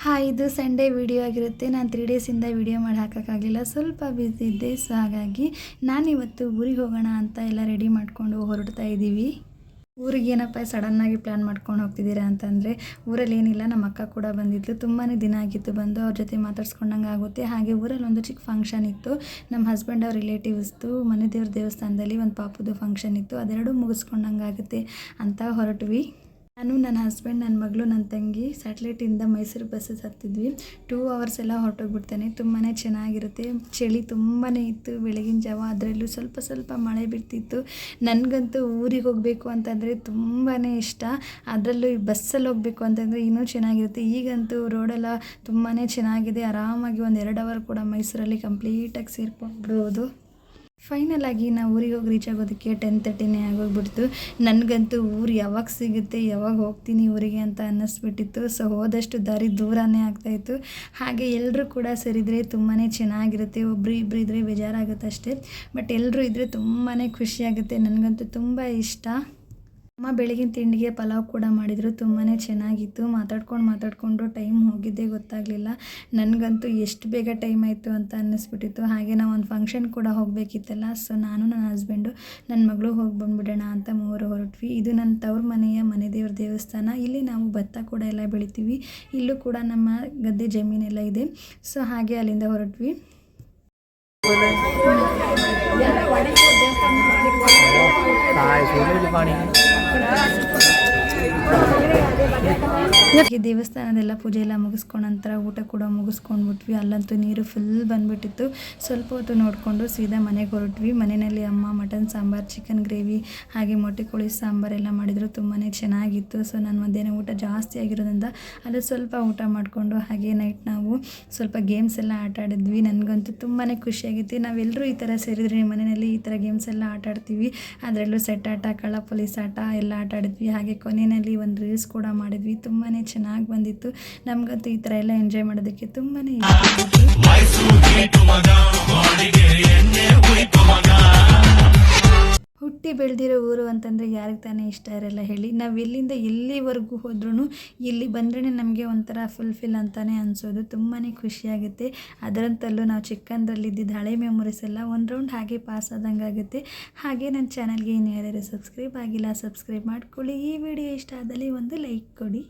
Hi, ಇದು Sunday video ಆಗಿರುತ್ತೆ. ನಾನು 3 ಡೇಸಿಂದ ವಿಡಿಯೋ ಮಾಡಿ ಹಾಕೋಕ್ಕಾಗಲಿಲ್ಲ, ಸ್ವಲ್ಪ ಬ್ಯುಸಿ ಇದ್ದೆ. ಸೊ ಹಾಗಾಗಿ ನಾನಿವತ್ತು ಊರಿಗೆ ಹೋಗೋಣ ಅಂತ ಎಲ್ಲ ರೆಡಿ ಮಾಡಿಕೊಂಡು ಹೊರಡ್ತಾ ಇದ್ದೀವಿ. ಊರಿಗೆ ಏನಪ್ಪ ಸಡನ್ನಾಗಿ ಪ್ಲ್ಯಾನ್ ಮಾಡ್ಕೊಂಡು ಹೋಗ್ತಿದ್ದೀರಾ ಅಂತಂದರೆ, ಊರಲ್ಲಿ ಏನಿಲ್ಲ, ನಮ್ಮ ಅಕ್ಕ ಕೂಡ ಬಂದಿದ್ಲು. ತುಂಬಾ ದಿನ ಆಗಿತ್ತು ಬಂದು, ಅವ್ರ ಜೊತೆ ಮಾತಾಡ್ಸ್ಕೊಂಡಂಗೆ ಆಗುತ್ತೆ. ಹಾಗೆ ಊರಲ್ಲಿ ಒಂದು ಚಿಕ್ಕ ಫಂಕ್ಷನ್ ಇತ್ತು, ನಮ್ಮ ಹಸ್ಬೆಂಡ್ ಅವ್ರ ರಿಲೇಟಿವ್ಸ್ದು ಮನೆ ದೇವ್ರ ದೇವಸ್ಥಾನದಲ್ಲಿ ಒಂದು ಪಾಪುದು ಫಂಕ್ಷನ್ ಇತ್ತು. ಅದೆರಡೂ ಮುಗಿಸ್ಕೊಂಡಂಗೆ ಆಗುತ್ತೆ ಅಂತ ಹೊರಟ್ವಿ. ನಾನು, ನನ್ನ ಹಸ್ಬೆಂಡ್, ನನ್ನ ಮಗಳು, ನನ್ನ ತಂಗಿ ಸ್ಯಾಟ್ಲೈಟಿಂದ ಮೈಸೂರು ಬಸ್ಸಸ್ ಹತ್ತಿದ್ವಿ. 2 ಅವರ್ಸ್ ಎಲ್ಲ ಹೊರಟೋಗ್ಬಿಡ್ತಾನೆ. ತುಂಬಾ ಚೆನ್ನಾಗಿರುತ್ತೆ. ಚಳಿ ತುಂಬಾ ಇತ್ತು ಬೆಳಗಿನ ಜಾವ, ಅದರಲ್ಲೂ ಸ್ವಲ್ಪ ಮಳೆ ಬಿಡ್ತಿತ್ತು. ನನಗಂತೂ ಊರಿಗೆ ಹೋಗಬೇಕು ಅಂತಂದರೆ ತುಂಬಾ ಇಷ್ಟ. ಅದರಲ್ಲೂ ಈ ಬಸ್ಸಲ್ಲಿ ಹೋಗಬೇಕು ಅಂತಂದರೆ ಇನ್ನೂ ಚೆನ್ನಾಗಿರುತ್ತೆ. ಈಗಂತೂ ರೋಡೆಲ್ಲ ತುಂಬಾ ಚೆನ್ನಾಗಿದೆ. ಆರಾಮಾಗಿ ಒಂದು 2 ಅವರ್ ಕೂಡ ಮೈಸೂರಲ್ಲಿ ಕಂಪ್ಲೀಟಾಗಿ ಸೇರ್ಕೊಂಡ್ಬಿಡ್ಬೋದು. ಫೈನಲ್ ಆಗಿ ನಾವು ಊರಿಗೆ ಹೋಗಿ ರೀಚ್ ಆಗೋದಕ್ಕೆ 10:30 ಆಗೋಗ್ಬಿಡ್ತು. ನನಗಂತೂ ಊರು ಯಾವಾಗ ಸಿಗುತ್ತೆ, ಯಾವಾಗ ಹೋಗ್ತೀನಿ ಊರಿಗೆ ಅಂತ ಅನ್ನಿಸ್ಬಿಟ್ಟಿತ್ತು. ಸೊ ಹೋದಷ್ಟು ದಾರಿ ದೂರನೇ ಆಗ್ತಾಯಿತ್ತು. ಹಾಗೆ ಎಲ್ಲರೂ ಕೂಡ ಸೇರಿದರೆ ತುಂಬಾ ಚೆನ್ನಾಗಿರುತ್ತೆ. ಒಬ್ಬರು ಇಬ್ಬರು ಇದ್ದರೆ ಬೇಜಾರಾಗುತ್ತೆ ಅಷ್ಟೇ, ಬಟ್ ಎಲ್ಲರೂ ಇದ್ದರೆ ತುಂಬಾ ಖುಷಿಯಾಗುತ್ತೆ. ನನಗಂತೂ ತುಂಬ ಇಷ್ಟ. ಅಮ್ಮ ಬೆಳಗಿನ ತಿಂಡಿಗೆ ಪಲಾವ್ ಕೂಡ ಮಾಡಿದರು, ತುಂಬಾ ಚೆನ್ನಾಗಿತ್ತು. ಮಾತಾಡ್ಕೊಂಡು ಟೈಮ್ ಹೋಗಿದ್ದೇ ಗೊತ್ತಾಗಲಿಲ್ಲ. ನನಗಂತೂ ಎಷ್ಟು ಬೇಗ ಟೈಮ್ ಆಯಿತು ಅಂತ ಅನ್ನಿಸ್ಬಿಟ್ಟಿತ್ತು. ಹಾಗೆ ನಾವು ಒಂದು ಫಂಕ್ಷನ್ ಕೂಡ ಹೋಗಬೇಕಿತ್ತಲ್ಲ, ಸೊ ನಾನು, ನನ್ನ ಹಸ್ಬೆಂಡು, ನನ್ನ ಮಗಳು ಹೋಗಿ ಬಂದುಬಿಡೋಣ ಅಂತ ಮೂವರು ಹೊರಟ್ವಿ. ಇದು ನನ್ನ ತವ್ರ ಮನೆಯ ಮನೆ ದೇವ್ರ ದೇವಸ್ಥಾನ. ಇಲ್ಲಿ ನಾವು ಭತ್ತ ಕೂಡ ಎಲ್ಲ ಬೆಳಿತೀವಿ. ಇಲ್ಲೂ ಕೂಡ ನಮ್ಮ ಗದ್ದೆ ಜಮೀನೆಲ್ಲ ಇದೆ. ಸೊ ಹಾಗೆ ಅಲ್ಲಿಂದ ಹೊರಟ್ವಿ. ದೇವಸ್ಥಾನದೆಲ್ಲ ಪೂಜೆ ಎಲ್ಲ ಮುಗಿಸ್ಕೊಂಡು ನಂತರ ಊಟ ಕೂಡ ಮುಗಿಸ್ಕೊಂಡ್ಬಿಟ್ವಿ. ಅಲ್ಲಂತೂ ನೀರು ಫುಲ್ ಬಂದುಬಿಟ್ಟಿತ್ತು. ಸ್ವಲ್ಪ ಹೊತ್ತು ನೋಡಿಕೊಂಡು ಸೀದಾ ಮನೆಗೆ ಹೊರಟ್ವಿ. ಮನೆಯಲ್ಲಿ ಅಮ್ಮ ಮಟನ್ ಸಾಂಬಾರು, ಚಿಕನ್ ಗ್ರೇವಿ, ಹಾಗೆ ಮೊಟ್ಟೆ ಕೋಳಿ ಸಾಂಬಾರೆಲ್ಲ ಮಾಡಿದರು. ತುಂಬಾ ಚೆನ್ನಾಗಿತ್ತು. ಸೊ ನಾನು ಮಧ್ಯಾಹ್ನ ಊಟ ಜಾಸ್ತಿ ಆಗಿರೋದ್ರಿಂದ ಅಲ್ಲಿ ಸ್ವಲ್ಪ ಊಟ ಮಾಡಿಕೊಂಡು ಹಾಗೆ ನೈಟ್ ನಾವು ಸ್ವಲ್ಪ ಗೇಮ್ಸ್ ಎಲ್ಲ ಆಟ ಆಡಿದ್ವಿ. ನನಗಂತೂ ತುಂಬಾ ಖುಷಿಯಾಗಿತ್ತು. ನಾವೆಲ್ಲರೂ ಈ ಥರ ಸೇರಿದ್ರೆ ಮನೆಯಲ್ಲಿ ಈ ಥರ ಗೇಮ್ಸ್ ಎಲ್ಲ ಆಟ ಆಡ್ತೀವಿ. ಅದರಲ್ಲೂ ಸೆಟ್ ಆಟ, ಕಳ್ಳ ಪೊಲೀಸ್ ಆಟ ಎಲ್ಲ ಆಟ ಆಡಿದ್ವಿ. ಹಾಗೆ ಕೊನೆಯಲ್ಲಿ ಒಂದು ರೀಲ್ಸ್ ಕೂಡ ಮಾಡಿದ್ವಿ. ತುಂಬಾ ಚೆನ್ನಾಗಿ ಬಂದಿತ್ತು. ನಮಗಂತೂ ಈ ಥರ ಎಲ್ಲ ಎಂಜಾಯ್ ಮಾಡೋದಕ್ಕೆ ತುಂಬಾ ಹುಟ್ಟಿ ಬೆಳೆದಿರೋ ಊರು ಅಂತಂದರೆ ಯಾರಿಗೆ ತಾನೇ ಇಷ್ಟ ಇರಲ್ಲ ಹೇಳಿ. ನಾವು ಎಲ್ಲಿಂದ ಎಲ್ಲಿವರೆಗೂ ಹೋದ್ರೂ ಇಲ್ಲಿ ಬಂದ್ರೇ ನಮಗೆ ಒಂಥರ ಫುಲ್ಫಿಲ್ ಅಂತಲೇ ಅನಿಸೋದು. ತುಂಬಾ ಖುಷಿಯಾಗುತ್ತೆ. ಅದರಂತಲ್ಲೂ ನಾವು ಚಿಕ್ಕಂದ್ರಲ್ಲಿದ್ದಿದ್ದು ಹಳೆ ಮೆಮೊರೀಸ್ ಎಲ್ಲ ಒಂದು ರೌಂಡ್ ಹಾಗೆ ಪಾಸ್ ಆದಂಗೆ ಆಗುತ್ತೆ. ಹಾಗೆ ನನ್ನ ಚಾನಲ್ಗೆ ಇನ್ನು ಯಾರ್ಯಾರು ಸಬ್ಸ್ಕ್ರೈಬ್ ಆಗಿಲ್ಲ, ಸಬ್ಸ್ಕ್ರೈಬ್ ಮಾಡ್ಕೊಳ್ಳಿ. ಈ ವಿಡಿಯೋ ಇಷ್ಟ ಆದಲ್ಲಿ ಒಂದು ಲೈಕ್ ಕೊಡಿ.